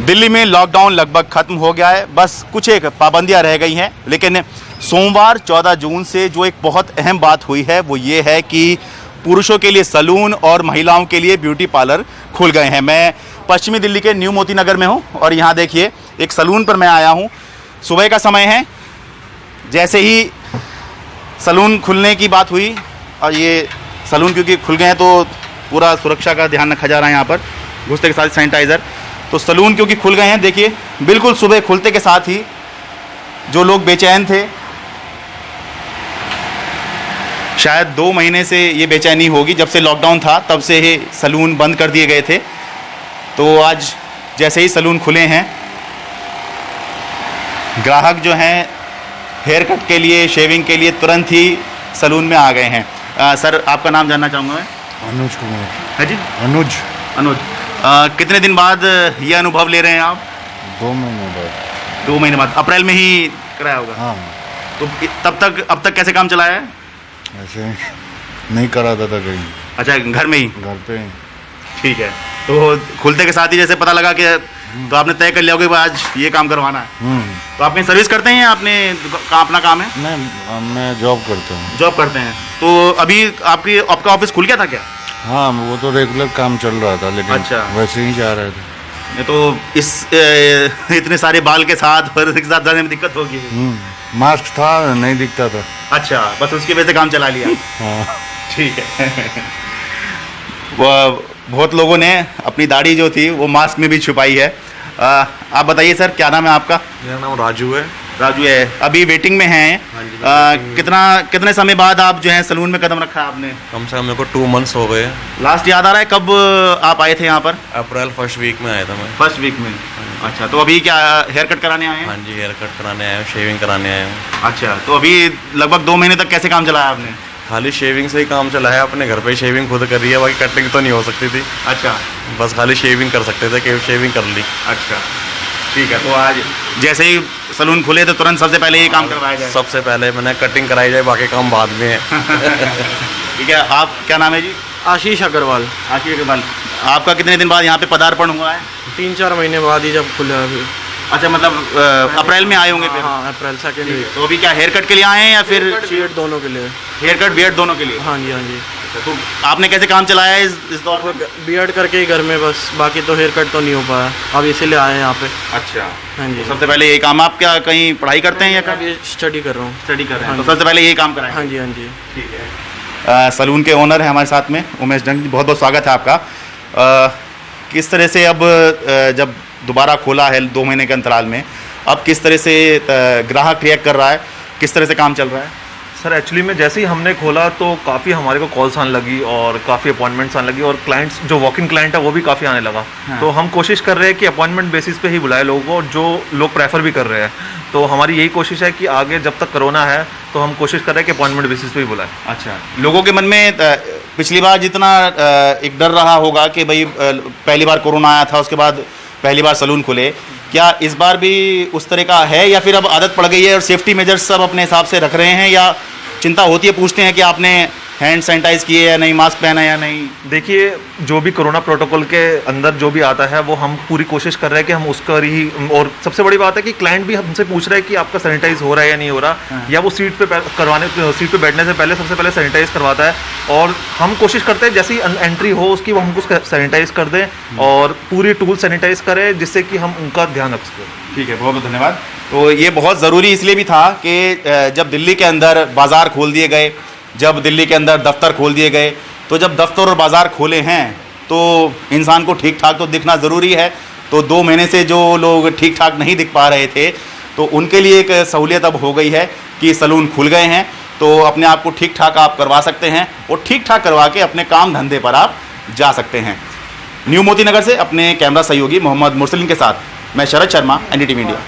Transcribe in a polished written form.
दिल्ली में लॉकडाउन लगभग खत्म हो गया है, बस कुछ एक पाबंदियां रह गई हैं। लेकिन सोमवार 14 जून से जो एक बहुत अहम बात हुई है वो ये है कि पुरुषों के लिए सलून और महिलाओं के लिए ब्यूटी पार्लर खुल गए हैं। मैं पश्चिमी दिल्ली के न्यू मोती नगर में हूँ और यहाँ देखिए एक सलून पर मैं आया हूँ। सुबह का समय है, जैसे ही सलून खुलने की बात हुई और ये सलून क्योंकि खुल गए हैं तो पूरा सुरक्षा का ध्यान रखा जा रहा है। यहाँ पर घुसते के साथ सैनिटाइज़र, तो सलून क्योंकि खुल गए हैं, देखिए बिल्कुल सुबह खुलते के साथ ही जो लोग बेचैन थे, शायद 2 महीने से ये बेचैनी होगी, जब से लॉकडाउन था तब से ही सलून बंद कर दिए गए थे। तो आज जैसे ही सलून खुले हैं, ग्राहक जो हैं हेयर कट के लिए, शेविंग के लिए तुरंत ही सलून में आ गए हैं। सर, आपका नाम जानना चाहूँगा मैं। अनुज कुमार। है जी, अनुज। कितने दिन बाद ये अनुभव ले रहे हैं आप? 2 महीने बाद। 2 महीने बाद, अप्रैल में ही कराया होगा। हाँ, तो अब तक कैसे काम चलाया है? ऐसे नहीं कराता था कहीं। अच्छा, घर में ही? घर पे ही। ठीक है। तो खुलते के साथ ही जैसे पता लगा कि तो आपने तय कर लिया होगा कि आज ये काम करवाना है। तो आप कहीं सर्विस करते हैं या आपने अपना काम है? नहीं, मैं जॉब करता हूँ। जॉब करते हैं। तो अभी आपका ऑफिस खुल गया था क्या? हाँ, वो तो रेगुलर काम चल रहा था, लेकिन अच्छा, वैसे ही जा रहे थे। तो इतने सारे बाल के साथ फिर एक साथ जाने में दिक्कत होगी। मास्क था, नहीं दिखता था। अच्छा, बस उसकी वजह से काम चला लिया। हाँ, ठीक है। बहुत लोगों ने अपनी दाढ़ी जो थी वो मास्क में भी छुपाई है। आप बताइए सर, क्या नाम है आपका? मेरा नाम राजू है। राजू है। अभी वेटिंग में हैं। हाँ जी, कितने समय बाद आप जो है सलून में कदम रखा आपने? कम से कम मेरे को 2 मंथ्स हो गए। लास्ट याद आ रहा है कब आप आए थे यहाँ पर? अप्रैल फर्स्ट वीक में आया था मैं। फर्स्ट वीक में। अच्छा, तो अभी क्या हेयर कट कराने आए हैं? हाँ जी, हेयर कट कराने आया हूँ, शेविंग कराने आया हूँ। अच्छा, तो अभी लगभग 2 महीने तक कैसे काम चलाया आपने? खाली शेविंग से ही काम चला है। अपने घर पे ही शेविंग खुद कर रही है, बाकी कटिंग तो नहीं हो सकती थी। अच्छा, बस खाली शेविंग कर सकते थे, केवल शेविंग कर ली। अच्छा, ठीक है। तो आज जैसे ही सलून खुले तो तुरंत सबसे पहले ये काम करवाया जाए? सबसे पहले मैंने कटिंग कराई जाए, बाकी काम बाद में है। ठीक है। आप क्या नाम है जी? आशीष अग्रवाल। आशीष अग्रवाल। आपका कितने दिन बाद यहाँ पे पदार्पण हुआ है? 3-4 महीने बाद ही जब खुला अभी। अच्छा, मतलब अप्रैल में आए होंगे फिर? हाँ, अप्रैल 2nd वीक। तो अभी क्या हेयर कट के लिए आए हैं या फिर बीएड दोनों के लिए? हेयर कट बीएड दोनों के लिए? हाँ जी, हाँ जी। अच्छा, तो आपने कैसे काम चलाया है इस दौर में? बीएड करके ही घर में, बस बाकी तो हेयर कट तो नहीं हो पाया, अब इसीलिए आए हैं यहाँ पे। अच्छा, हाँ जी। तो सबसे पहले यही काम। आप क्या कहीं पढ़ाई करते हैं या क्या? अभी स्टडी कर रहा हूँ। स्टडी कर रहे हैं। हाँ तो जी। सबसे पहले यही काम कराएं? हाँ जी, हाँ जी। ठीक है। सलून के ओनर है हमारे साथ में, उमेश डंग जी, बहुत बहुत स्वागत है आपका। किस तरह से अब जब दोबारा खोला है 2 महीने के अंतराल में, अब किस तरह से ग्राहक रिएक्ट कर रहा है, किस तरह से काम चल रहा है? सर, एक्चुअली में जैसे ही हमने खोला तो काफ़ी हमारे को कॉल्स आने लगी और काफ़ी अपॉइंटमेंट्स आने लगी और क्लाइंट्स जो वॉकिंग क्लाइंट है वो भी काफ़ी आने लगा। हाँ। तो हम कोशिश कर रहे हैं कि अपॉइंटमेंट बेसिस पे ही बुलाए लोगों को, और जो लोग प्रेफर भी कर रहे हैं। तो हमारी यही कोशिश है कि आगे जब तक कोरोना है तो हम कोशिश कर रहे हैं कि अपॉइंटमेंट बेसिस पे ही बुलाएं। अच्छा, लोगों के मन में पिछली बार जितना एक डर रहा होगा कि भाई पहली बार कोरोना आया था, उसके बाद पहली बार सलून खुले, क्या इस बार भी उस तरह का है या फिर अब आदत पड़ गई है और सेफ्टी मेजर्स सब अपने हिसाब से रख रहे हैं, या चिंता होती है, पूछते हैं कि आपने हैंड सैनिटाइज किए या नहीं, मास्क पहना या नहीं? देखिए, जो भी कोरोना प्रोटोकॉल के अंदर जो भी आता है वो हम पूरी कोशिश कर रहे हैं कि हम उसका ही, और सबसे बड़ी बात है कि क्लाइंट भी हमसे पूछ रहे हैं कि आपका सैनिटाइज हो रहा है या नहीं हो रहा। हाँ। या वो सीट पे बैठने से पहले सबसे पहले सैनिटाइज करवाता है, और हम कोशिश करते हैं जैसे ही एंट्री हो उसकी वो हमको सैनिटाइज कर दें और पूरी टूल सैनिटाइज करें, जिससे कि हम उनका ध्यान रख सकें। ठीक है, बहुत बहुत धन्यवाद। तो ये बहुत ज़रूरी इसलिए भी था कि जब दिल्ली के अंदर बाज़ार खोल दिए गए, जब दिल्ली के अंदर दफ्तर खोल दिए गए, तो जब दफ्तर और बाज़ार खोले हैं तो इंसान को ठीक ठाक तो दिखना ज़रूरी है। तो 2 महीने से जो लोग ठीक ठाक नहीं दिख पा रहे थे, तो उनके लिए एक सहूलियत अब हो गई है कि सलून खुल गए हैं, तो अपने आप को ठीक ठाक आप करवा सकते हैं और ठीक ठाक करवा के अपने काम धंधे पर आप जा सकते हैं। न्यू मोती नगर से अपने कैमरा सहयोगी मोहम्मद मुरसलीन के साथ मैं शरद शर्मा, NDTV इंडिया।